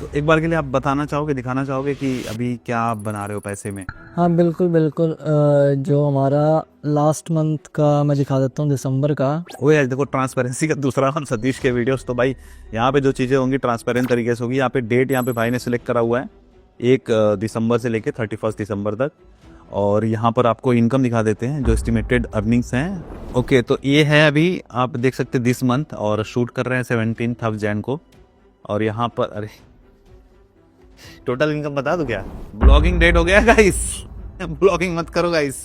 तो एक बार के लिए आप बताना चाहोगे, दिखाना चाहोगे कि अभी क्या आप बना रहे हो पैसे में? हाँ बिल्कुल बिल्कुल। जो हमारा लास्ट मंथ का मैं दिखा देता हूँ, दिसंबर का। वो यार देखो, ट्रांसपेरेंसी का दूसरा हम सतीश के वीडियोस, तो भाई यहाँ पे जो चीज़ें होंगी ट्रांसपेरेंट तरीके से होगी। यहाँ पे डेट यहाँ पे भाई ने सिलेक्ट करा हुआ है 1 दिसंबर से लेके 31 दिसंबर तक। और यहाँ पर आपको इनकम दिखा देते हैं जो एस्टिमेटेड अर्निंग्स हैं। ओके, तो ये है अभी आप देख सकते हैं दिस मंथ, और शूट कर रहे हैं 17 जैन को। और यहाँ पर अरे टोटल इनकम बता दूं क्या? ब्लॉगिंग डेट हो गया गाइस। ब्लॉगिंग मत करो गाइस,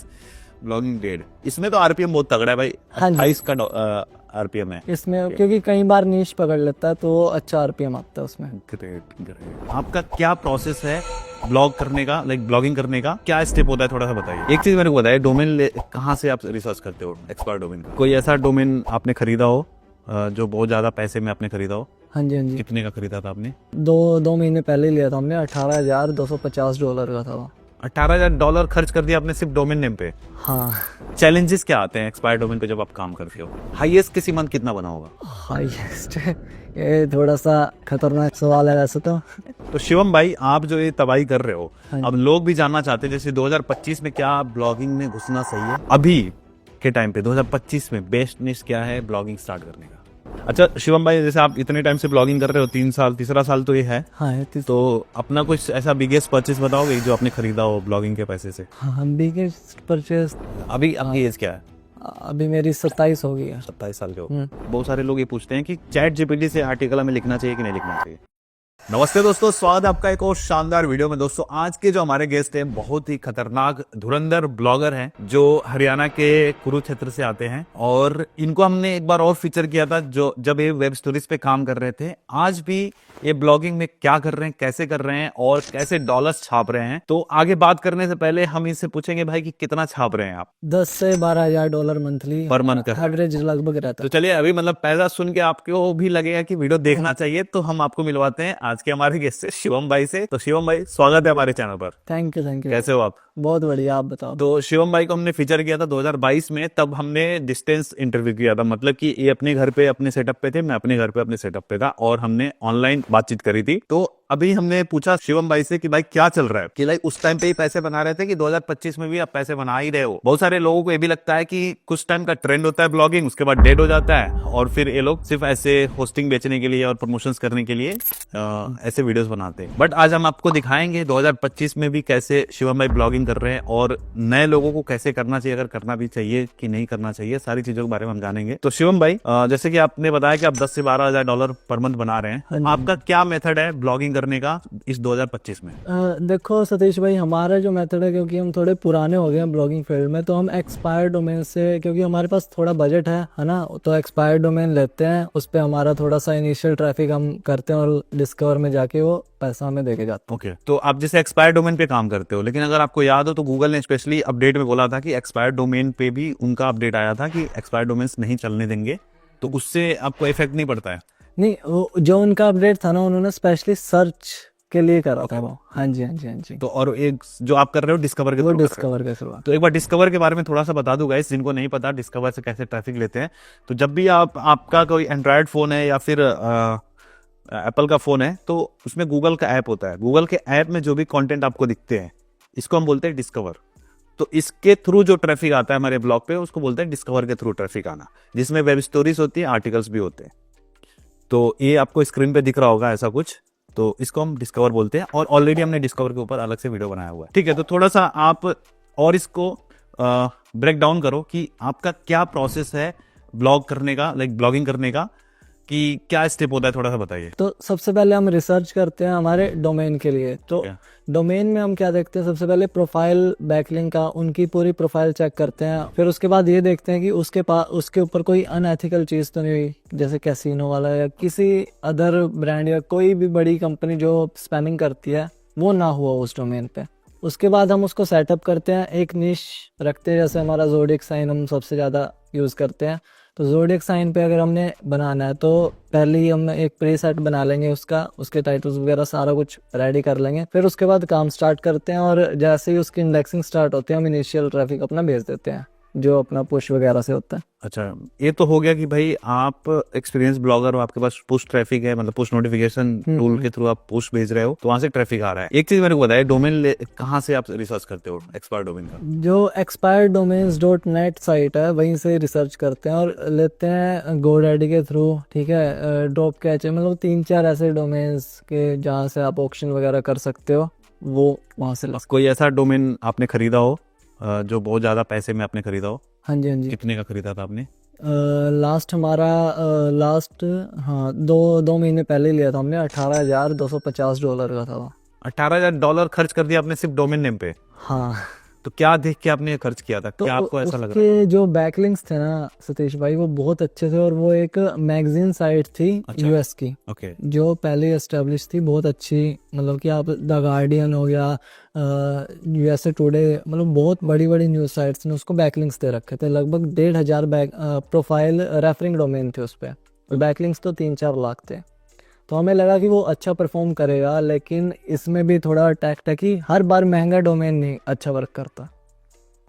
ब्लॉगिंग डेट। इसमें तो आरपीएम बहुत तगड़ा है भाई, हाँ जी। 28 का आरपीएम है इसमें क्योंकि कई बार नीश पकड़ लेता है तो अच्छा आरपीएम आता है उसमें। Great great. आपका क्या प्रोसेस है ब्लॉग करने का, लाइक ब्लॉगिंग करने का क्या स्टेप होता है, थोड़ा सा बताइए। एक चीज मेरे को बताइए, डोमेन कहाँ से आप रिसर्च करते हो एक्सपर्ट डोमेन का? कोई ऐसा डोमेन आपने खरीदा हो जो बहुत ज्यादा पैसे में आपने खरीदा हो? हाँ जी हाँ जी। कितने का खरीदा था आपने? दो महीने पहले लिया था हमने, $18,250 का था वो। $18,000 खर्च कर दिया आपने सिर्फ डोमेन नेम पे? हाँ। चैलेंजेस क्या आते हैं एक्सपायर डोमेन पे जब आप काम करते हो? हाईएस्ट किसी मंथ कितना बना होगा? हाईएस्ट ये थोड़ा सा खतरनाक सवाल है वैसे तो। तो शिवम भाई, आप जो ये तबाही कर रहे हो, हाँ। अब लोग भी जानना चाहते हैं जैसे 2025 में क्या ब्लॉगिंग में घुसना सही है? अभी के टाइम पे 2025 में बेस्ट निश क्या है ब्लॉगिंग स्टार्ट करने का? अच्छा शिवम भाई, जैसे आप इतने टाइम से ब्लॉगिंग कर रहे हो, 3 साल, तीसरा साल तो ये है। हाँ है तो अपना कुछ ऐसा बिगेस्ट परचेज बताओगे जो आपने खरीदा हो ब्लॉगिंग के पैसे से? हाँ बिगेस्ट परचेज। अभी आपकी एज क्या है? अभी मेरी 27 हो गई है। 27 साल के हो। बहुत सारे लोग ये पूछते हैं कि चैट जीपीटी से आर्टिकल हमें लिखना चाहिए कि नहीं लिखना चाहिए। नमस्ते दोस्तों, स्वागत है आपका एक और शानदार वीडियो में। दोस्तों आज के जो हमारे गेस्ट हैं बहुत ही खतरनाक धुरंधर ब्लॉगर हैं जो हरियाणा के कुरुक्षेत्र से आते हैं। और इनको हमने एक बार और फीचर किया था जो जब ये वेब स्टोरीज पे काम कर रहे थे। आज भी ये ब्लॉगिंग में क्या कर रहे हैं, कैसे कर रहे हैं और कैसे डॉलर्स छाप रहे हैं। तो आगे बात करने से पहले हम इनसे पूछेंगे भाई कि कितना छाप रहे हैं आप? $10,000 से $12,000 मंथली पर मंथ का एवरेज लगभग रहता तो है। चलिए, अभी मतलब पैसा सुन के आपको भी लगेगा कि वीडियो देखना चाहिए, तो हम आपको मिलवाते हैं आज के हमारे गेस्ट से, शिवम भाई से। तो शिवम भाई, स्वागत है हमारे चैनल पर। Thank you. कैसे हो आप? बहुत बढ़िया, आप बताओ। तो शिवम भाई को हमने फीचर किया था 2022 में, तब हमने डिस्टेंस इंटरव्यू किया था। मतलब कि ये अपने घर पे अपने सेटअप पे थे, मैं अपने घर पे अपने सेटअप पे था, और हमने ऑनलाइन बातचीत करी थी। तो अभी हमने पूछा शिवम भाई से कि भाई क्या चल रहा है, कि लाइक उस टाइम पे ही पैसे बना रहे थे कि 2025 में भी आप पैसे बना ही रहे हो? बहुत सारे लोगों को ये भी लगता है कि कुछ टाइम का ट्रेंड होता है ब्लॉगिंग, उसके बाद डेड हो जाता है, और फिर ये लोग सिर्फ ऐसे होस्टिंग बेचने के लिए और प्रमोशंस करने के लिए ऐसे वीडियोस बनाते हैं। बट आज हम आपको दिखाएंगे 2025 में भी कैसे शिवम भाई ब्लॉगिंग कर रहे हैं, और नए लोगों को कैसे करना चाहिए, अगर करना भी चाहिए कि नहीं करना चाहिए, सारी चीजों के बारे में हम जानेंगे। तो शिवम भाई, जैसे कि आपने बताया कि आप 10 से $12,000 पर मंथ बना रहे हैं, आपका क्या मेथड है ब्लॉगिंग करने का इस 2025 में? देखो सतीश भाई, हमारा जो मेथड है, क्योंकि हम थोड़े पुराने हो गए हैं ब्लॉगिंग फील्ड में, तो हम एक्सपायर्ड डोमेन से, क्योंकि हमारे पास थोड़ा बजट है ना, तो एक्सपायर्ड डोमेन लेते हैं। उस पर हमारा थोड़ा सा इनिशियल ट्रैफिक हम करते हैं और डिस्कवर में जाके वो पैसा हमें देके जाते हैं। ओके, तो आप जैसे एक्सपायर्ड डोमेन पे काम करते हो, लेकिन अगर आपको याद हो तो गूगल ने स्पेशली अपडेट में बोला था कि एक्सपायर्ड डोमेन पे भी उनका अपडेट आया था कि एक्सपायर्ड डोमेन्स नहीं चलने देंगे, तो उससे आपको इफेक्ट नहीं पड़ता है? नहीं, वो जो उनका अपडेट था ना, उन्होंने स्पेशली सर्च के लिए करा था वो। हाँ जी हाँ जी हाँ जी। तो और एक जो आप कर रहे हो डिस्कवर के वो थ्रू कर रहे हो। डिस्कवर का करवा। तो एक बार डिस्कवर के बारे में थोड़ा सा बता दूंगा इस जिनको नहीं पता डिस्कवर से कैसे ट्रैफिक लेते हैं। तो जब भी आपका कोई एंड्रॉयड फोन है या फिर एप्पल का फोन है, तो उसमें गूगल का ऐप होता है। गूगल के ऐप में जो भी कंटेंट आपको दिखते हैं, इसको हम बोलते हैं डिस्कवर। तो इसके थ्रू जो ट्रैफिक आता है हमारे ब्लॉग पे, उसको बोलते हैं डिस्कवर के थ्रू ट्रैफिक आना, जिसमें वेब स्टोरीज होती है, आर्टिकल्स भी होते हैं। तो ये आपको स्क्रीन पे दिख रहा होगा ऐसा कुछ, तो इसको हम डिस्कवर बोलते हैं, और ऑलरेडी हमने डिस्कवर के ऊपर अलग से वीडियो बनाया हुआ है। ठीक है, तो थोड़ा सा आप और इसको ब्रेक डाउन करो कि आपका क्या प्रोसेस है ब्लॉग करने का, लाइक ब्लॉगिंग करने का, कि क्या स्टेप होता है, थोड़ा सा बताइए। तो सबसे पहले हम रिसर्च करते हैं हमारे डोमेन के लिए। तो डोमेन में हम क्या देखते हैं, सबसे पहले प्रोफाइल बैकलिंक का, उनकी पूरी प्रोफाइल चेक करते हैं। फिर उसके बाद ये देखते हैं कि उसके ऊपर कोई अनएथिकल चीज़ तो नहीं हुई, जैसे कैसीनो वाला या किसी अदर ब्रांड या कोई भी बड़ी कंपनी जो स्पैमिंग करती है, वो ना हुआ उस डोमेन पे। उसके बाद हम उसको सेटअप करते हैं, एक निश रखते हैं। जैसे हमारा ज़ोडिएक साइन हम सबसे ज़्यादा यूज़ करते हैं, तो ज़ोडिएक साइन पे अगर हमने बनाना है तो पहले ही हम एक प्रीसेट बना लेंगे उसके टाइटल्स वगैरह सारा कुछ रेडी कर लेंगे। फिर उसके बाद काम स्टार्ट करते हैं, और जैसे ही उसकी इंडेक्सिंग स्टार्ट होती है, हम इनिशियल ट्रैफिक अपना भेज देते हैं। जो अपना पुश वगैरह से होता है। अच्छा, ये तो हो गया कि भाई आप एक्सपीरियंस ब्लॉगर हो, आपके पास पुश ट्रैफिक है, मतलब पुश नोटिफिकेशन टूल के थ्रू आप पुश भेज रहे हो, तो वहां से ट्रैफिक आ रहा है। एक चीज मेरे को बताइए, डोमेन कहाँ से आप रिसर्च करते हो एक्सपायर डोमेन का? जो expireddomains.net साइट है वहीं से रिसर्च करते हैं और लेते हैं GoDaddy के थ्रू, ठीक है, ड्रॉप कैच है, मतलब 3-4 ऐसे डोमेन्स के जहाँ से आप ऑक्शन वगैरह कर सकते हो, वो वहाँ से बस कोई ऐसा डोमेन आपने खरीदा हो जो बहुत ज्यादा पैसे में आपने खरीदा हो? हाँ जी, हाँ जी। कितने का खरीदा था आपने? लास्ट हमारा लास्ट, हाँ, 2 महीने पहले लिया था हमने, $18,250 का था वो। $18,000 खर्च कर दिया आपने सिर्फ डोमेन नेम पे? हाँ। तो क्या देख के आपने ये खर्च किया था? तो क्या आपको ऐसा लग रहा उसके जो बैकलिंक्स थे ना सतीश भाई, वो बहुत अच्छे थे, और वो एक मैगजीन साइट थी यूएस की, है? ओके, जो पहले एस्टेब्लिश थी, बहुत अच्छी, मतलब कि आप द गार्डियन हो गया, यूएसए टुडे, मतलब बहुत बड़ी बड़ी न्यूज़ साइट्स ने उसको बैकलिंक्स दे रखे थे। लगभग 1,500 प्रोफाइल रेफरिंग डोमेन थे उस पर, और बैकलिंक्स तो 3-4 लाख थे। तो हमें लगा कि वो अच्छा परफॉर्म करेगा, लेकिन इसमें भी थोड़ा टैक्ट है कि हर बार महंगा डोमेन नहीं अच्छा वर्क करता।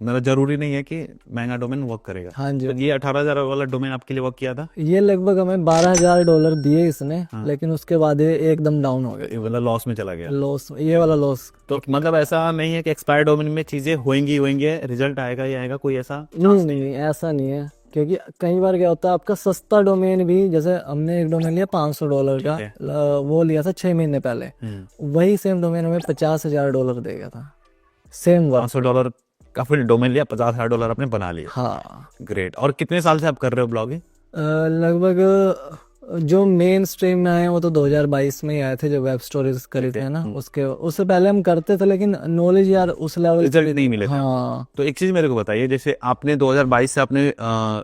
मतलब जरूरी नहीं है कि महंगा डोमेन वर्क करेगा। हाँ जी। तो ये 18,000 वाला डोमेन आपके लिए वर्क किया था? ये लगभग हमें $12,000 दिए इसने, लेकिन उसके बाद ये एकदम डाउन हो गया, ये वाला लॉस में चला गया? लॉस, ये वाला लॉस। तो मतलब ऐसा नहीं है कि एक्सपायर डोमेन में चीजें होंगी रिजल्ट आएगा ही आएगा, कोई ऐसा? नहीं, ऐसा नहीं है, क्योंकि कई बार क्या होता है, आपका सस्ता डोमेन भी, जैसे हमने एक डोमेन लिया $500 का, वो लिया था 6 महीने पहले, वही सेम डोमेन हमें $50,000 देगा था, सेम वर्क। $500 का फिर डोमेन लिया, $50,000 आपने बना लिया। हाँ। ग्रेट। और कितने साल से आप कर रहे हो ब्लॉगिंग? लगभग जो मेन स्ट्रीम में आए वो तो 2022 में ही आए थे, जो वेब स्टोरीज करी थे ना, उससे पहले हम करते थे, लेकिन नॉलेज यार उस लेवल रिजल्ट नहीं मिले थे। हाँ। तो एक चीज मेरे को बताइए, जैसे आपने 2022 से आपने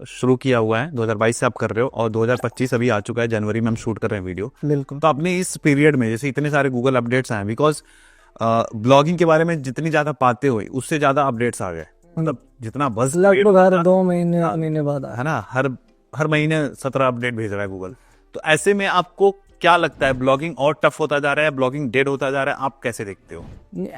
शुरू किया हुआ है, 2022 से आप कर रहे हो, और 2025 अभी आ चुका है, जनवरी में हम शूट कर रहे हैं वीडियो। बिल्कुल। तो आपने इस पीरियड में जैसे इतने सारे गूगल अपडेट्स आए, बिकॉज ब्लॉगिंग के बारे में जितनी ज्यादा बातें हुई उससे ज्यादा अपडेट्स आ गए, मतलब जितना बस लगभग हर 2 महीने बाद है ना, हर महीने 17 अपडेट भेज रहा है गूगल। तो ऐसे में आपको क्या लगता है, ब्लॉगिंग और टफ होता जा रहा है, ब्लॉगिंग डेड होता जा रहा है, आप कैसे देखते हो?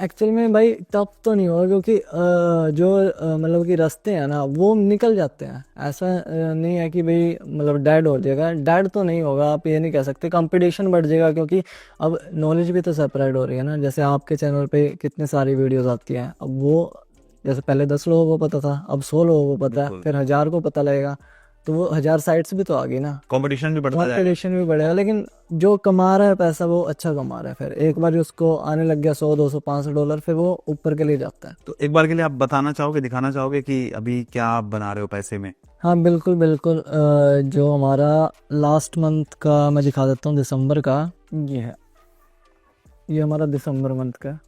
एक्चुअल में भाई टफ तो नहीं होगा, क्योंकि मतलब कि रास्ते हैं ना वो निकल जाते हैं, ऐसा नहीं है कि भाई मतलब डेड हो जाएगा, डेड तो नहीं होगा, आप ये नहीं कह सकते। कंपटीशन बढ़ जाएगा, क्योंकि अब नॉलेज भी तो सेपरेट हो रही है ना, जैसे आपके चैनल पे कितने सारी वीडियोस आती हैं, अब वो जैसे पहले 10 लोगों को पता था, अब 100 लोगों को पता है, फिर 1000 को पता लगेगा, तो वो 1000 साइट्स भी तो आ गई ना, कंपटीशन भी बढ़ता जाएगा। कंपटीशन भी बढ़ेगा, लेकिन जो कमा रहा है पैसा वो अच्छा कमा रहा है, फिर एक बार उसको आने लग गया $100, $200, $500, फिर वो ऊपर के लिए जाता है। तो एक बार के लिए आप बताना चाहोगे, दिखाना चाहोगे कि अभी क्या आप बना रहे हो पैसे में? हाँ बिल्कुल बिल्कुल। जो हमारा लास्ट मंथ का मैं दिखा देता हूँ, दिसंबर का, ये है, ये हमारा दिसंबर मंथ का।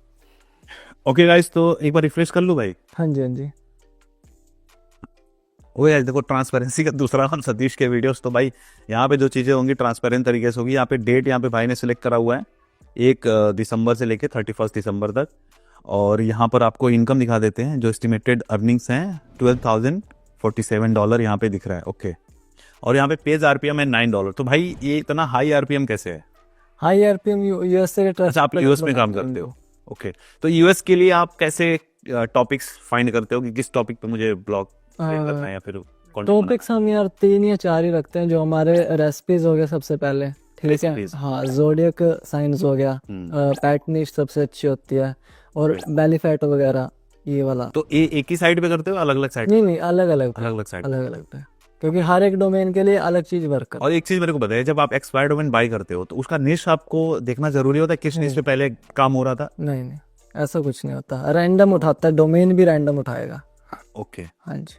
ओके गाइस, तो एक बार रिफ्रेश कर लूँ भाई? हाँ जी, हाँ जी। वो यार देखो, ट्रांसपेरेंसी का दूसरा हम सतीश के वीडियोस, तो भाई यहाँ पे जो चीज़ें होंगी ट्रांसपेरेंट तरीके से होगी। यहाँ पे डेट यहाँ पे भाई ने सिलेक्ट करा हुआ है 1 दिसंबर से लेके 31 दिसंबर तक, और यहाँ पर आपको इनकम दिखा देते हैं, जो एस्टिमेटेड अर्निंग्स हैं $12,047 यहाँ पे दिख रहा है। ओके, और यहाँ पे पेज आरपीएम है $9। तो भाई ये इतना हाई आरपीएम कैसे है? हाई आरपीएम यूएस से। अच्छा, आप यूएस में काम करते हो? ओके, तो यूएस के लिए आप कैसे टॉपिक्स फाइंड करते हो कि किस टॉपिक पे मुझे ब्लॉग करना है, या फिर टॉपिक्स हम यार 3 या 4 ही रखते हैं, जो हमारे रेसिपीज हो गया सबसे पहले, ठीक है, हाँ, जोडियक साइंस हो गया, पैट निश सबसे अच्छी होती है, और बेली फैट वगैरह, ये वाला। तो एक ही साइड पे करते हो, अलग अलग साइड? नहीं, अलग अलग साइड, अलग अलग पे, क्योंकि हर एक डोमेन के लिए अलग चीज वर्क करता है। और एक चीज मेरे को बताइए, जब आप एक्सपायर डोमेन बाय करते हो तो उसका निश आपको देखना जरूरी होता है, किस निश पे पहले काम हो रहा था? नहीं, ऐसा कुछ नहीं होता, रैंडम उठाता है, डोमेन भी रैंडम उठाएगा। ओके, हाँ जी।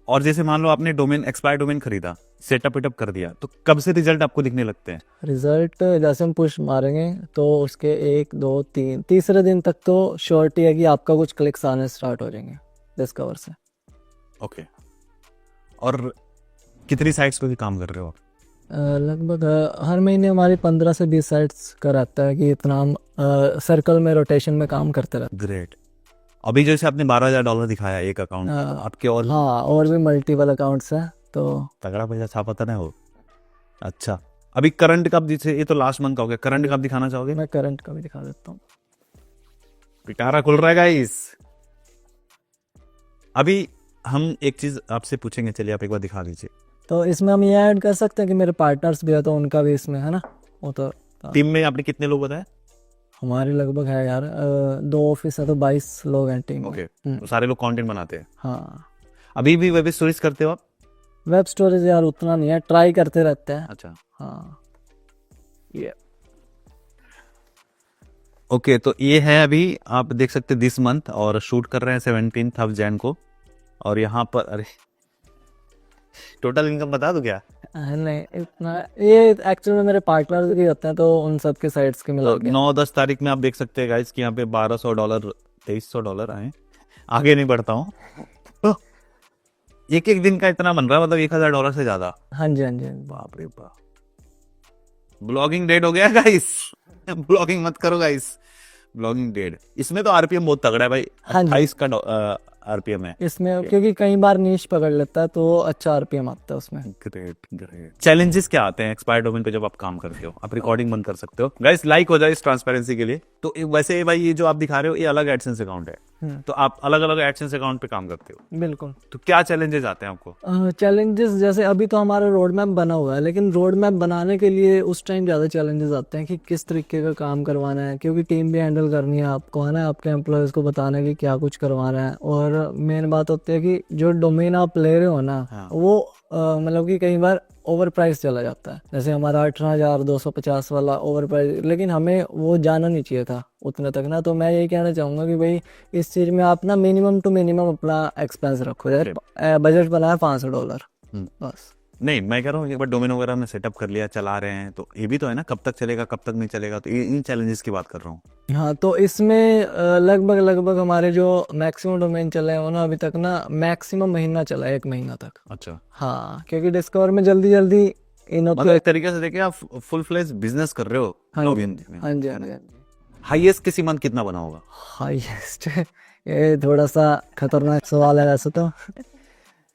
और जैसे मान लो आपने एक्सपायर डोमेन खरीदा, सेटअप कर दिया, तो कब से रिजल्ट आपको दिखने लगते हैं? रिजल्ट जैसे हम पुश मारेंगे तो उसके 1, 2, 3 तीसरे दिन तक तो श्योरिटी है कि आपका कुछ क्लिक्स आने स्टार्ट हो जाएंगे डिस्कवर से। ओके, और कितनी साइट्स पे भी काम कर रहे हो आप? लगभग हर महीने हमारी 15 से 20 साइट्स का रहता है कि इतना हम सर्कल में रोटेशन में काम करते रहते हैं। ग्रेट। अभी जैसे आपने $12,000 दिखाया एक अकाउंट, आपके और? हाँ, और भी मल्टीपल अकाउंट्स हैं, तो तगड़ा पैसा छापा था ना वो। अच्छा, अभी करंट कब, जैसे ये तो लास्ट मंथ का हो गया, करंट कब दिखाना चाहोगे? मैं करंट का भी दिखा देता हूँ। पिटारा खुल रहा है गाइस। अभी हम एक चीज आपसे पूछेंगे, चलिए आप एक बार दिखा दीजिए। तो इसमें हम ये ऐड कर सकते हैं कि मेरे पार्टनर्स भी है तो उनका भी इसमें है ना, वो तो टीम में आपने कितने लोग बताए? हमारे लगभग है यार 2 ऑफिस है तो 22 लोग हैं टीम में। ओके, तो सारे लोग कंटेंट बनाते हैं। हाँ, अभी भी वेब स्टोरीज करते हो आप? वेब स्टोरेज यार उतना नहीं है, ट्राई करते रहते हैं। अच्छा, हाँ ये ओके। तो ये है अभी आप देख सकते हैं दिस मंथ, और शूट कर रहे हैं 17 जैन को। और यहाँ पर अरे टोटल इनकम बता दो क्या? नहीं इतना, ये एक्चुअली में मेरे पार्टनर भी होते हैं तो उन सब के साइड्स के मिला तो के 9-10 तारीख में आप देख सकते हैं गाइस कि यहाँ पे $1200 $2300 आए। आगे नहीं बढ़ता हूँ। तो एक एक दिन का इतना बन रहा है, मतलब $1000 से ज्यादा। हाँ जी हाँ जी हाँ जी। बाप रे बाप, ब्लॉगिंग डेड हो गया गाइस। ब्लॉगिंग मत करो गाइस, ब्लॉगिंग डेड। इसमें तो आरपीएम बहुत तगड़ा है भाई, हाँ जी। 28 का आरपीएम है। इसमें क्योंकि कई बार नीश पकड़ लेता है तो अच्छा आरपीएम आता है उसमें। Great great. चैलेंजेस क्या आते हैं एक्सपायर डोमेन पे जब आप काम करते हो? आप रिकॉर्डिंग बंद कर सकते हो गाइस, लाइक हो जाए इस ट्रांसपेरेंसी के लिए। तो वैसे भाई ये जो आप दिखा रहे हो ये अलग एडसेंस अकाउंट है, तो आप अलग अलग एडसेंस अकाउंट पे काम करते हो, बिल्कुल। तो क्या चैलेंजेस आते हैं आपको? चैलेंजेस जैसे अभी तो हमारा रोड मैप बना हुआ है, लेकिन रोड मैप बनाने के लिए उस टाइम ज़्यादा चैलेंजेस आते हैं कि किस तरीके का काम करवाना है, क्योंकि टीम भी हैंडल करनी है आपको, है ना, आपके एम्प्लॉयज़ को बताना है कि क्या कुछ करवाना है। और मेन बात होती है कि जो डोमेन आप ले रहे हो ना, हाँ। वो मतलब कि कई बार ओवर प्राइस चला जाता है। जैसे हमारा 18,250 वाला ओवर प्राइस, लेकिन हमें वो जाना नहीं चाहिए था उतने तक ना। तो मैं यही कहना चाहूँगा कि भाई इस चीज़ में आप ना मिनिमम टू मिनिमम अपना एक्सपेंस रखो। जैसे बजट बनाया $500 बस। नहीं, मैं कह रहा हूँ एक बार डोमेन वगैरह हमने सेटअप कर लिया, चला रहे हैं, तो ये भी तो है ना, कब तक चलेगा कब तक नहीं चलेगा, तो इन चैलेंजेस की बात कर रहा हूँ। हाँ, तो इसमें लगभग लगभग हमारे जो मैक्सिमम डोमेन चले हैं वो ना अभी तक ना मैक्सिमम महीना चला है, 1 महीना तक। अच्छा, हाँ, क्योंकि डिस्कवर में जल्दी जल्दी इन मतलब एक तरीके से देखिए आप फुल फ्लेज बिजनेस कर रहे हो हाँ लॉगिन जी में। हाँ जी हाँ जी। हाईएस्ट किसी मंथ कितना बना होगा? हाईएस्ट ये थोड़ा सा खतरनाक सवाल है वैसे तो।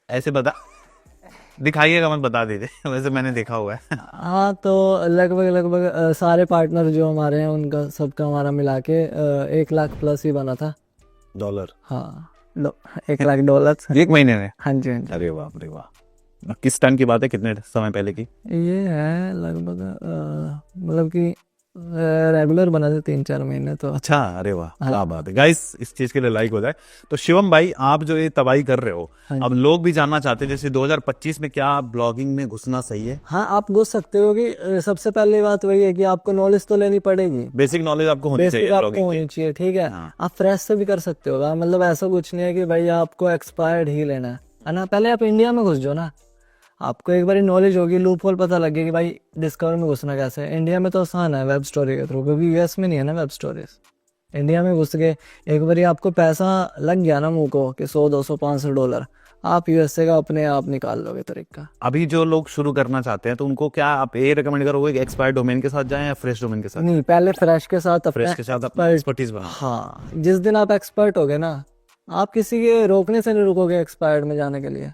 ऐसे बता, दिखाइएगा मत, बता दीजिए। वैसे मैंने देखा हुआ है। हाँ, तो लगभग लगभग सारे पार्टनर जो हमारे हैं उनका सबका हमारा मिला के 1 लाख प्लस ही बना था। डॉलर? हाँ, $1 लाख। एक महीने में? हाँ जी हाँ जी। अरे बाप रे वाह। किस टाइम की बात है, कितने समय पहले की? ये है लगभग मतलब कि रेगुलर बना थे 3-4 महीने तो। अच्छा, अरे वाह, क्या बात है गाइस, इस चीज के लिए लाइक हो जाए। तो शिवम भाई, आप जो ये तबाही कर रहे हो, अब लोग भी जानना चाहते हैं, जैसे 2025 में क्या ब्लॉगिंग में घुसना सही है? हाँ, आप घुस सकते हो कि सबसे पहले बात वही है कि आपको नॉलेज तो लेनी पड़ेगी, बेसिक नॉलेज आपको होनी बेसिक चाहिए आपको ब्लॉगिंग होनी चाहिए, ठीक है। हाँ। आप फ्रेश से भी कर सकते हो, मतलब ऐसा कुछ नहीं है कि भाई आपको एक्सपायर्ड ही लेना है ना। पहले आप इंडिया में घुस जाओ ना, आपको एक बार नॉलेज होगी, लूप होल पता लगे कि भाई डिस्कवर में घुसना कैसे है। इंडिया में तो आसान है वेब स्टोरी के थ्रू, क्योंकि यूएस में नहीं है ना वेब स्टोरीज। इंडिया में घुस के एक बार आपको पैसा लग गया ना मुंह को कि 100 200 $500, आप यूएसए का अपने आप निकाल लोगे तरीका। अभी जो लोग शुरू करना चाहते हैं तो उनको क्या आप ये रिकमेंड करोगे कि एक्सपायर्ड डोमेन के साथ जाएं या फ्रेश डोमेन के साथ? नहीं, पहले फ्रेश के साथ फ्रेश के साथ अपना एक्सपर्टीज बनाओ। हाँ, जिस दिन आप एक्सपर्ट हो गए ना, आप किसी के रोकने से नहीं रुकोगे एक्सपायर्ड में जाने के लिए,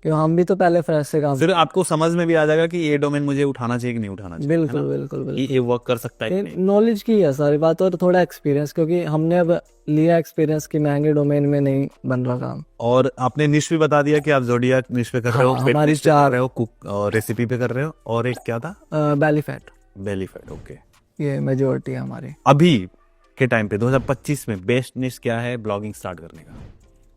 क्यों हम भी तो पहले फ्रेश से काम। फिर आपको समझ में भी आ जाएगा कि ये डोमेन मुझे उठाना चाहिए कि नहीं उठाना चाहिए। बिल्कुल बिल्कुल बिल्कुल। ये वर्क कर सकता है कि नहीं। नॉलेज की है सारी बात, और थोड़ा एक्सपीरियंस, क्योंकि हमने अब लिया एक्सपीरियंस कि महंगे डोमेन में नहीं बन रहा काम। और आपने निश भी बता दिया कि आप जोडियाक निश पे कर रहे हो, हाँ, पेट हमारी निश पे कर 4 रहे हो, कुक और रेसिपी पे कर रहे हो, और एक क्या था? Belly fat, belly fat. Okay, ये मेजोरिटी है हमारी। अभी के टाइम पे 2025 में बेस्ट निश क्या है ब्लॉगिंग स्टार्ट करने का?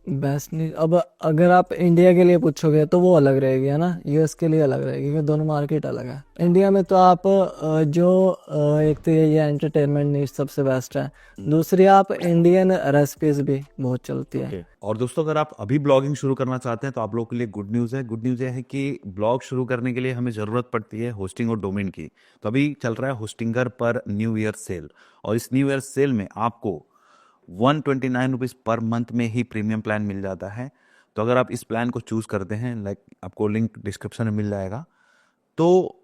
बेस्ट नहीं, अब अगर आप इंडिया के लिए पूछोगे तो वो अलग रहेगी, है ना, यूएस के लिए अलग रहेगी, क्योंकि दोनों मार्केट अलग है। इंडिया में तो आप एक तो ये एंटरटेनमेंट नीश सबसे बेस्ट है, दूसरी आप इंडियन रेसिपीज भी बहुत चलती है। Okay. और दोस्तों, अगर आप अभी ब्लॉगिंग शुरू करना चाहते हैं तो आप लोगों के लिए गुड न्यूज़ है। गुड न्यूज़ ये है कि ब्लॉग शुरू करने के लिए हमें ज़रूरत पड़ती है होस्टिंग और डोमेन की। तो अभी चल रहा है होस्टिंगर पर न्यू ईयर सेल, और इस न्यू ईयर सेल में आपको 129 रुपीज़ पर मंथ में ही प्रीमियम प्लान मिल जाता है। तो अगर आप इस प्लान को चूज़ करते हैं, लाइक आपको लिंक डिस्क्रिप्शन में मिल जाएगा, तो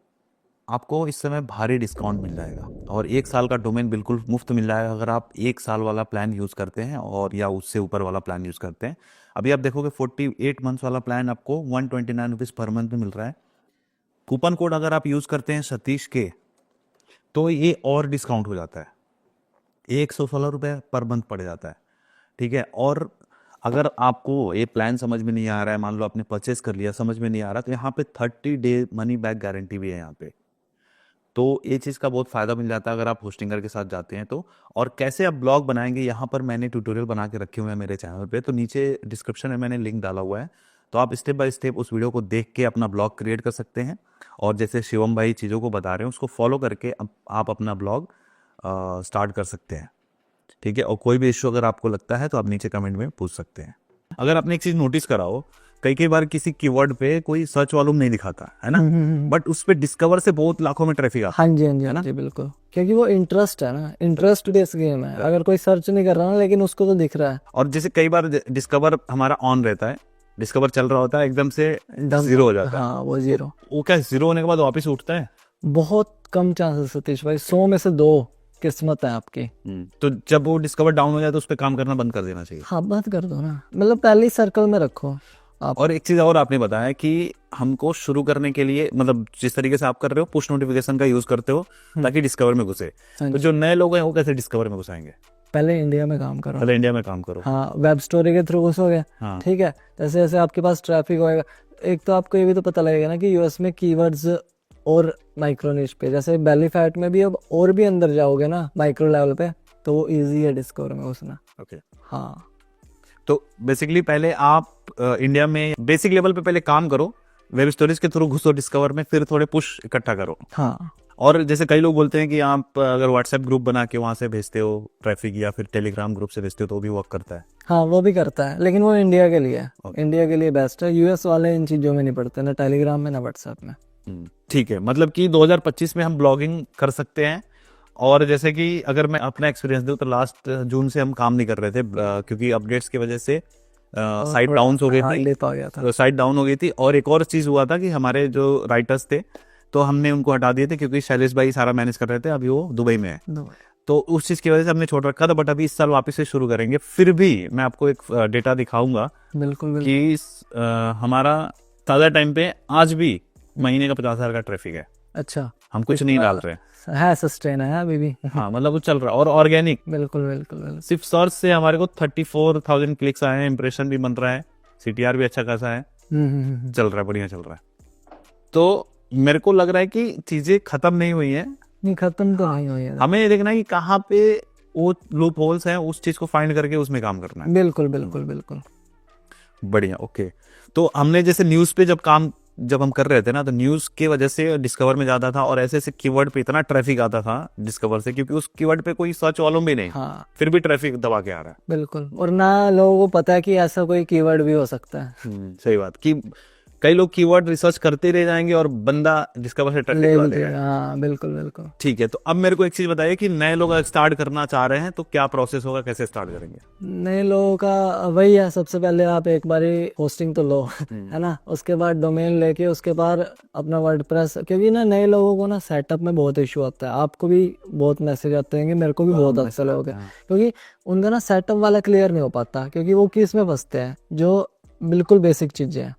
आपको इस समय भारी डिस्काउंट मिल जाएगा, और 1 साल का डोमेन बिल्कुल मुफ्त मिल जाएगा अगर आप 1 साल वाला प्लान यूज़ करते हैं, और या उससे ऊपर वाला प्लान यूज़ करते हैं। अभी आप देखोगे 48 मंथ्स वाला प्लान आपको 129 रुपीज़ पर मंथ में मिल रहा है। कूपन कोड अगर आप यूज़ करते हैं सतीश के, तो ये और डिस्काउंट हो जाता है, 116 रुपये पर मंथ पड़ जाता है, ठीक है। और अगर आपको ये प्लान समझ में नहीं आ रहा है, मान लो आपने परचेज कर लिया, समझ में नहीं आ रहा, तो यहाँ पे 30 डे मनी बैक गारंटी भी है यहाँ पे। तो ये चीज़ का बहुत फ़ायदा मिल जाता है अगर आप होस्टिंगर के साथ जाते हैं तो। और कैसे आप ब्लॉग बनाएंगे, यहाँ पर मैंने ट्यूटोरियल बना के रखे हुए हैं मेरे चैनल पे, तो नीचे डिस्क्रिप्शन में मैंने लिंक डाला हुआ है, तो आप स्टेप बाय स्टेप उस वीडियो को देख के अपना ब्लॉग क्रिएट कर सकते हैं। और जैसे शिवम भाई चीज़ों को बता रहे हैं उसको फॉलो करके आप अपना ब्लॉग स्टार्ट कर सकते हैं। ठीक है, और कोई भी इश्यू अगर आपको लगता है तो आप नीचे कमेंट में पूछ सकते हैं। अगर आपने एक चीज़ नोटिस करा हो, कई कई बार किसी कीवर्ड पे कोई सर्च वॉल्यूम नहीं दिखाता है ना, बट उस पे डिस्कवर से बहुत लाखों में ट्रैफिक आता हाँ जी, हाँ जी, हाँ जी, बिल्कुल, क्योंकि वो इंटरेस्ट है ना, इंटरेस्ट बेस्ड गेम है। अगर कोई सर्च नहीं कर रहा ना, लेकिन उसको तो दिख रहा है। है। और जैसे कई बार डिस्कवर हमारा ऑन रहता है, डिस्कवर चल रहा होता है, एकदम से जीरो हो जाता है। हाँ, वो जीरो, वो क्या जीरो होने के बाद वापस उठता है? बहुत कम चांसेस सतीश भाई, 100 में से 2 किस्मत है आपकी। तो जब वो डिस्कवर डाउन हो जाए तो उस पर काम करना बंद कर देना चाहिए। हाँ, बंद कर दो ना, मतलब पहले ही सर्कल में रखो आप। और एक चीज और आपने बताया कि हमको शुरू करने के लिए, मतलब जिस तरीके से आप कर रहे हो, पुश नोटिफिकेशन का यूज करते हो ताकि डिस्कवर में घुसे, हाँ तो जो नए लोग हैं वो कैसे डिस्कवर में घुसाएंगे? पहले इंडिया में काम करो। पहले इंडिया में काम करो। हाँ, वेब स्टोरी के थ्रू घुसोगे, हाँ। ठीक है, जैसे जैसे आपके पास ट्रैफिक होएगा, एक तो आपको ये भी तो पता लगेगा ना कि यूएस में कीवर्ड्स और माइक्रो निश पे, जैसे बेली फैट में भी अब और भी अंदर जाओगे ना माइक्रो लेवल पे, तो वो इजी है डिस्कवर में घुसना। ओके। हाँ, तो बेसिकली पहले आप इंडिया में बेसिक लेवल पे पहले काम करो, वेब स्टोरीज के थ्रू घुसो डिस्कवर में, फिर थोड़े पुश इकट्ठा करो। हाँ, और जैसे कई लोग बोलते हैं कि आप अगर व्हाट्सएप ग्रुप बना के वहां से भेजते हो ट्रैफिक, या फिर टेलीग्राम ग्रुप से भेजते हो, तो भी वर्क करता है। हाँ, वो भी करता है, लेकिन वो इंडिया के लिए है, इंडिया के लिए बेस्ट है। यूएस वाले इन चीज़ों में नहीं पड़ते, ना टेलीग्राम में ना व्हाट्सएप में। ठीक है, मतलब कि 2025 में हम ब्लॉगिंग कर सकते हैं। और जैसे कि अगर मैं अपना एक्सपीरियंस दूं तो लास्ट जून से हम काम नहीं कर रहे थे, क्योंकि अपडेट्स की वजह से साइट डाउन हो गई हाँ, थी। लेट आ गया था। तो साइट डाउन हो गई थी, और एक और चीज़ हुआ था कि हमारे जो राइटर्स थे तो हमने उनको हटा दिए थे, क्योंकि शैलेश भाई सारा मैनेज कर रहे थे, अभी वो दुबई में है, तो उस चीज़ की वजह से हमने छोड़ रखा था। बट अभी इस साल वापस से शुरू करेंगे। फिर भी मैं आपको एक डेटा दिखाऊंगा बिल्कुल बिल्कुल। कि हमारा ताज़ा टाइम पे आज भी महीने का 50,000 का ट्रैफिक है। अच्छा, हम कुछ नहीं डाल रहे हैं। है, सस्टेन है अभी भी। हाँ, मतलब वो चल रहा है, और ऑर्गेनिक। बिल्कुल बिल्कुल बिल्कुल। सिर्फ सर्च से हमारे को 34,000 क्लिक्स आए हैं, इंप्रेशन भी बन रहा है, सीटीआर भी अच्छा खासा है, चल रहा है, बढ़िया चल रहा है। तो मेरे को लग रहा है कि चीजें खत्म नहीं हुई हैं। नहीं, खत्म तो नहीं हुई है। हमें ये देखना है कि कहाँ पे वो लूप होल्स हैं, उस चीज को फाइंड करके उसमें काम करना है। बिल्कुल बिल्कुल बिल्कुल। बढ़िया, ओके। तो हमने जैसे न्यूज पे जब हम कर रहे थे ना, तो न्यूज की वजह से डिस्कवर में ज्यादा था, और ऐसे ऐसे कीवर्ड पे इतना ट्रैफिक आता था डिस्कवर से, क्योंकि उस कीवर्ड पे कोई सर्च वॉल्यूम भी नहीं, हाँ, फिर भी ट्रैफिक दबा के आ रहा है। बिल्कुल। और ना लोगों को पता है कि ऐसा कोई कीवर्ड भी हो सकता है। सही बात, कि कई लोग कीवर्ड रिसर्च करते रह जाएंगे और बंदा डिस्कवर से ट्रैफिक ले लगा भी देगा। हाँ, बिल्कुल बिल्कुल। ठीक है, तो अब मेरे को एक चीज बताइए कि नए लोग स्टार्ट करना चाह रहे हैं तो क्या प्रोसेस होगा, कैसे स्टार्ट करेंगे? नए लोगों का वही है, सबसे पहले आप एक बारी होस्टिंग तो लो, है ना, उसके बाद डोमेन लेके, उसके बाद अपना वर्डप्रेस, क्योंकि ना नए लोगों को ना सेटअप में बहुत इशू आता है। आपको भी बहुत मैसेज आते हैं, मेरे को भी बहुत अक्सर हो गया, क्योंकि उनका ना सेटअप वाला क्लियर नहीं हो पाता, क्योंकि वो किस में फंसते हैं, जो बिल्कुल बेसिक चीजें हैं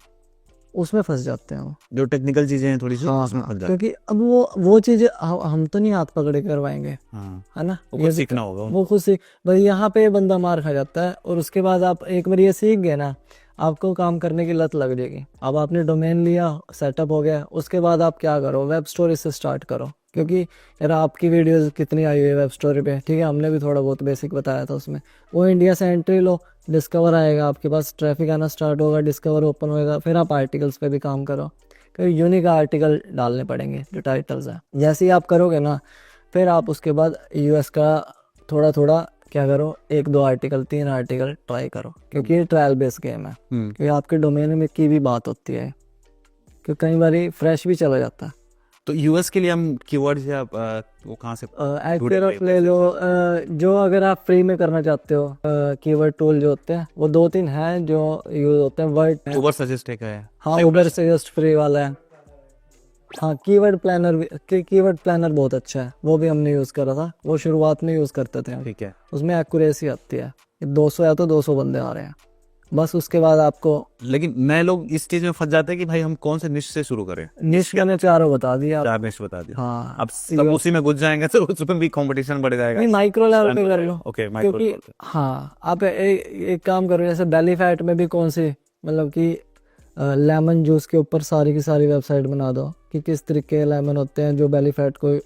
उसमें फंस जाते हैं वो, जो टेक्निकल चीजें हैं थोड़ी सी हाँ, उसमें फंस जाते क्योंकि अब वो चीजें हम तो नहीं हाथ पकड़े करवाएंगे, हैं। हाँ, है ना, वो कुछ सीखना होगा। वो खुद सीख भाई, यहाँ पे बंदा मार खा जाता है, और उसके बाद आप एक बार ये सीख गए ना, आपको काम करने की लत लग जाएगी। अब आपने डोमेन लिया, सेटअप हो गया, उसके बाद आप क्या करो, वेब स्टोरी से स्टार्ट करो, क्योंकि यार आपकी वीडियोस कितनी आई हुई है वेब स्टोरी पे, ठीक है, हमने भी थोड़ा बहुत बेसिक बताया था उसमें। वो इंडिया से एंट्री लो, डिस्कवर आएगा आपके पास, ट्रैफिक आना स्टार्ट होगा, डिस्कवर ओपन होएगा, फिर आप आर्टिकल्स पे भी काम करो, क्योंकि यूनिक आर्टिकल डालने पड़ेंगे जो टाइटल्स हैं। जैसे ही आप करोगे ना, फिर आप उसके बाद यूएस का थोड़ा थोड़ा क्या करो, 1-2 आर्टिकल 3 आर्टिकल ट्राई करो, क्योंकि ये ट्रायल बेस्ड गेम है, क्योंकि आपके डोमेन में की भी बात होती है, क्योंकि कई बार फ्रेश भी चला जाता है। तो यूएस के लिए हम कीवर्ड्स या वो कहाँ से एक्यूरेट ले लो, जो अगर आप फ्री में करना चाहते हो, कीवर्ड टूल जो होते हैं वो 2-3 हैं जो यूज होते हैं। वर्ड, उबर सजेस्ट है। हाँ, उबर सजेस्ट फ्री वाला है। हाँ, कीवर्ड प्लानर भी, कीवर्ड प्लानर बहुत अच्छा है, वो भी हमने यूज करा था, वो शुरुआत में यूज करते थे। ठीक है, उसमें एक्यूरेसी आती है, 200 है तो 200 बंदे आ रहे हैं, बस उसके बाद आपको लेकिन नए लोग इस चीज में फंस जाते हैं कि भाई हम कौन से निश से शुरू करें। निश मैंने चारों बता दिया। 4 निश बता दिए। हाँ, अब सब उसी में घुस जाएंगे तो उसमें भी कंपटीशन बढ़ जाएगा। नहीं माइक्रो लेवल पे कर लो। Okay, micro. क्योंकि हाँ, आप एक काम करो, जैसे बेली फैट में भी कौन सी, मतलब कि लेमन जूस के ऊपर सारी की सारी वेबसाइट बना दो कि किस तरीके के लेमन होते हैं जो बेली फैट को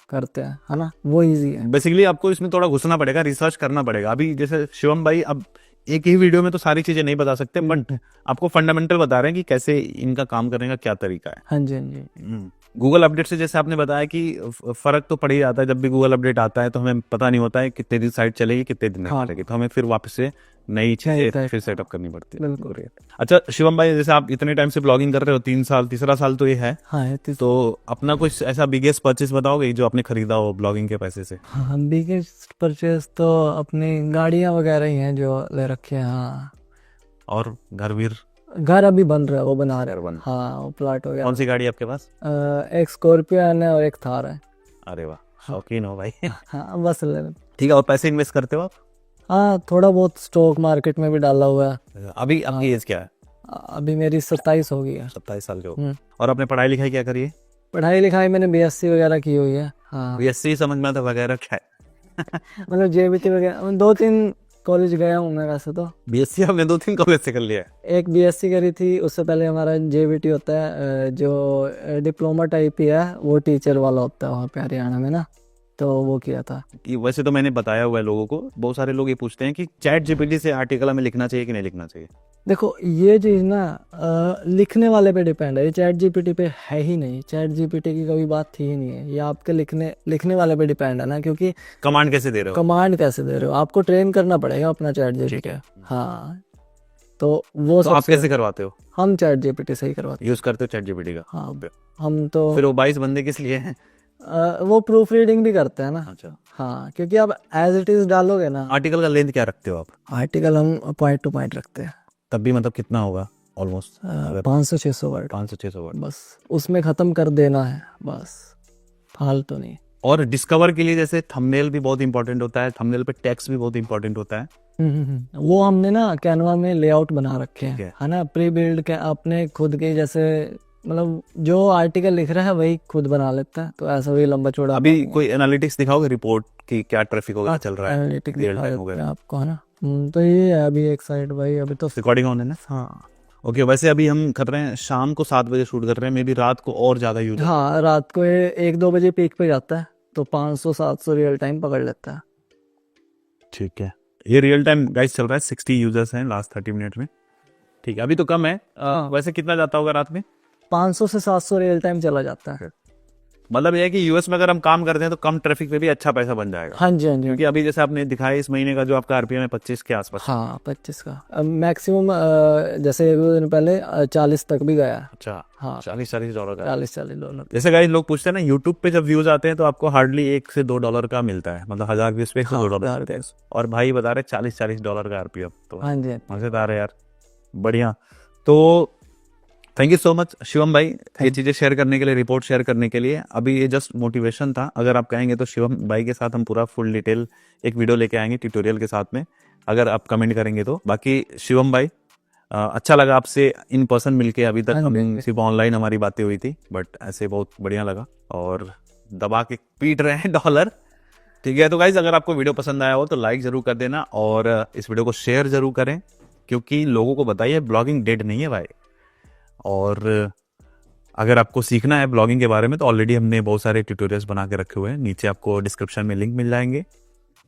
करते हैं, है ना, वो इजी है। बेसिकली आपको इसमें थोड़ा घुसना पड़ेगा, रिसर्च करना पड़ेगा। अभी जैसे शिवम भाई अब एक ही वीडियो में तो सारी चीजें नहीं बता सकते, बट आपको फंडामेंटल बता रहे हैं कि कैसे इनका काम करने का क्या तरीका है। हाँ जी, हाँ जी। गूगल अपडेट से जैसे आपने बताया कि फर्क तो पड़ ही जाता है, जब भी गूगल अपडेट आता है तो हमें पता नहीं होता है कितने दिन साइट चलेगी, कितने दिन नहीं चलेगी, तो हमें फिर वापस से नई चीजें फिर सेटअप करनी पड़ती है। बिल्कुल। अच्छा शिवम भाई, जैसे आप इतने टाइम से ब्लॉगिंग कर रहे हो, 3 साल, तीसरा साल तो ये है, हाँ है तो अपना कुछ ऐसा बिगेस्ट परचेज बताओगे जो आपने खरीदा हो ब्लॉगिंग के पैसे से? हाँ, बिगेस्ट परचेज तो अपनी गाड़ियाँ वगैरह ही हैं जो ले रखे हैं। हाँ, और घर वीर? घर अभी बन रहा है, वो बना रहे हैं। बन। हाँ, वो प्लाट हो गया। कौन सी गाड़ी है आपके पास? एक स्कॉर्पियो है और एक थार है। अरे वाह, शौकीन हो भाई। हाँ बस ले। ठीक है, और पैसे इन्वेस्ट करते हो आप? हाँ, थोड़ा बहुत स्टॉक मार्केट में भी डाला हुआ है। अभी आपकी एज क्या है? अभी मेरी 27 हो गई है। 27 साल के हो। और आपने पढ़ाई लिखाई क्या करी है? पढ़ाई लिखाई मैंने बीएससी वगैरह की हुई है। हाँ, बीएससी समझ में आता, वगैरह क्या है? मतलब जेबीटी वगैरह 2-3 कॉलेज गया हूँ मैं वैसे तो। बीएससी आपने 2-3 कॉलेज से कर लिया है? एक बीएससी करी थी, उससे पहले हमारा जेबीटी होता है जो डिप्लोमा टाइप ही है, वो टीचर वाला होता है वहाँ पे हरियाणा में ना, तो वो किया था। कि वैसे तो मैंने बताया हुआ है लोगों को, बहुत सारे लोग ये पूछते हैं कि चैट जीपीटी से आर्टिकल हमें लिखना चाहिए कि नहीं लिखना चाहिए। देखो ये चीज़ ना लिखने वाले पे डिपेंड है, ये चैट जीपीटी पे है ही नहीं। चैट जीपीटी की कभी बात थी ही नहीं है, ये आपके लिखने वाले पे डिपेंड है ना, क्योंकि कमांड कैसे दे रहे हो? कमांड कैसे दे रहे हो, आपको ट्रेन करना पड़ेगा अपना चैट जीपीटी। हाँ, तो वो तो आप कैसे करवाते हो? हम चैट जीपीटी से ही करवाते यूज करते हो चैट जीपीटी का? हाँ, हम तो फिर वो 22 बंदे किस लिए हैं? वो प्रूफ रीडिंग भी करते हैं ना। अच्छा। हाँ, क्योंकि आप एज इट इज डालोगे ना। आर्टिकल का लेंथ क्या रखते हो आप? आर्टिकल हम पॉइंट टू पॉइंट रखते हैं। तब भी मतलब कितना होगा? Almost 500-600 word. 500-600 वर्ड बस उसमें खत्म कर देना है, बस फालतू नहीं। और डिस्कवर के लिए जैसे थंबनेल भी बहुत इंपॉर्टेंट होता है, थंबनेल पे टेक्स्ट भी बहुत इंपॉर्टेंट होता है। वो हमने ना कैनवा में लेआउट बना रखे हैं, ठीक है ना, प्री बिल्ड के अपने खुद के, जैसे मतलब जो आर्टिकल लिख रहा है वही खुद बना लेता है, तो ऐसा वही लंबा चौड़ा। अभी कोई एनालिटिक्स दिखाओगे रिपोर्ट की, क्या ट्रैफिक वगैरह चल रहा है? एनालिटिक रियल दिखा टाइम हो देते गया। हैं आपको, है ना। तो ये है अभी एक साइड भाई, अभी तो रिकॉर्डिंग ऑन है ना? हाँ। ओके, वैसे अभी हम कर रहे हैं शाम को 7 बजे शूट कर रहे हैं, मे बी रात को और ज्यादा यूज। हाँ, रात को ये 1-2 बजे पीक पे जाता है, तो 500-700 रियल टाइम पकड़ लेता है। ठीक है, ये रियल टाइम गाइस चल रहा है, 60 यूजर्स हैं लास्ट 30 मिनट में। ठीक है, अभी तो कम है। वैसे कितना जाता होगा रात में? 500 से 700 रियल टाइम चला जाता है। मतलब ये है कि यूएस में अगर हम काम करते हैं तो कम ट्रैफिक पे भी अच्छा पैसा बन जाएगा। हाँ जी, हाँ जी। क्योंकि अभी जैसे आपने दिखाया इस महीने का जो आपका आरपीएम है 25 के आसपास। हाँ, 25 का मैक्सिमम, जैसे 1-2 दिन पहले 40 तक भी गया। अच्छा। हाँ, $40 का। 40 डॉलर। जैसे गाइस लोग पूछते हैं ना, यूट्यूब पे जब व्यूज आते हैं तो आपको हार्डली $1 से $2 का मिलता है, मतलब 1000 व्यूज पे $2 मिलते हैं। और भाई बता रहे $40 का आरपीएम, तो हाँ जी, मजेदार है यार, बढ़िया। तो thank you so much Shivam भाई, ये चीजें शेयर करने के लिए, रिपोर्ट शेयर करने के लिए। अभी ये जस्ट मोटिवेशन था, अगर आप कहेंगे तो शिवम भाई के साथ हम पूरा फुल डिटेल एक वीडियो लेके आएंगे ट्यूटोरियल के साथ में, अगर आप कमेंट करेंगे तो। बाकी शिवम भाई अच्छा लगा आपसे इन पर्सन मिलके, अभी तक हम सिर्फ ऑनलाइन हमारी बातें हुई थी, बट ऐसे बहुत बढ़िया लगा, और दबा के पीट रहे हैं डॉलर। ठीक है, तो गाइज अगर आपको वीडियो पसंद आया हो तो लाइक जरूर कर देना, और इस वीडियो को शेयर जरूर करें, क्योंकि लोगों को बताइए ब्लॉगिंग डेड नहीं है भाई। और अगर आपको सीखना है ब्लॉगिंग के बारे में तो ऑलरेडी हमने बहुत सारे ट्यूटोरियल्स बना के रखे हुए हैं, नीचे आपको डिस्क्रिप्शन में लिंक मिल जाएंगे।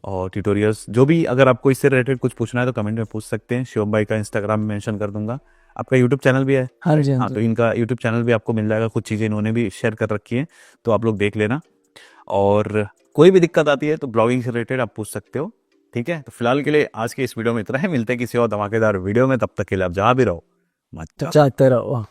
और ट्यूटोरियल्स जो भी, अगर आपको इससे रिलेटेड कुछ पूछना है तो कमेंट में पूछ सकते हैं। शिवम भाई का इंस्टाग्राम में मेंशन कर दूंगा, आपका यूट्यूब चैनल भी है। हाँ जी, हाँ, तो इनका यूट्यूब चैनल भी आपको मिल जाएगा, कुछ चीज़ें इन्होंने भी शेयर कर रखी हैं, तो आप लोग देख लेना। और कोई भी दिक्कत आती है तो ब्लॉगिंग से रिलेटेड आप पूछ सकते हो। ठीक है, तो फिलहाल के लिए आज के इस वीडियो में इतना है, मिलते हैं किसी और धमाकेदार वीडियो में, तब तक के लिए आप जहाँ भी रहो मत चाहते रहो।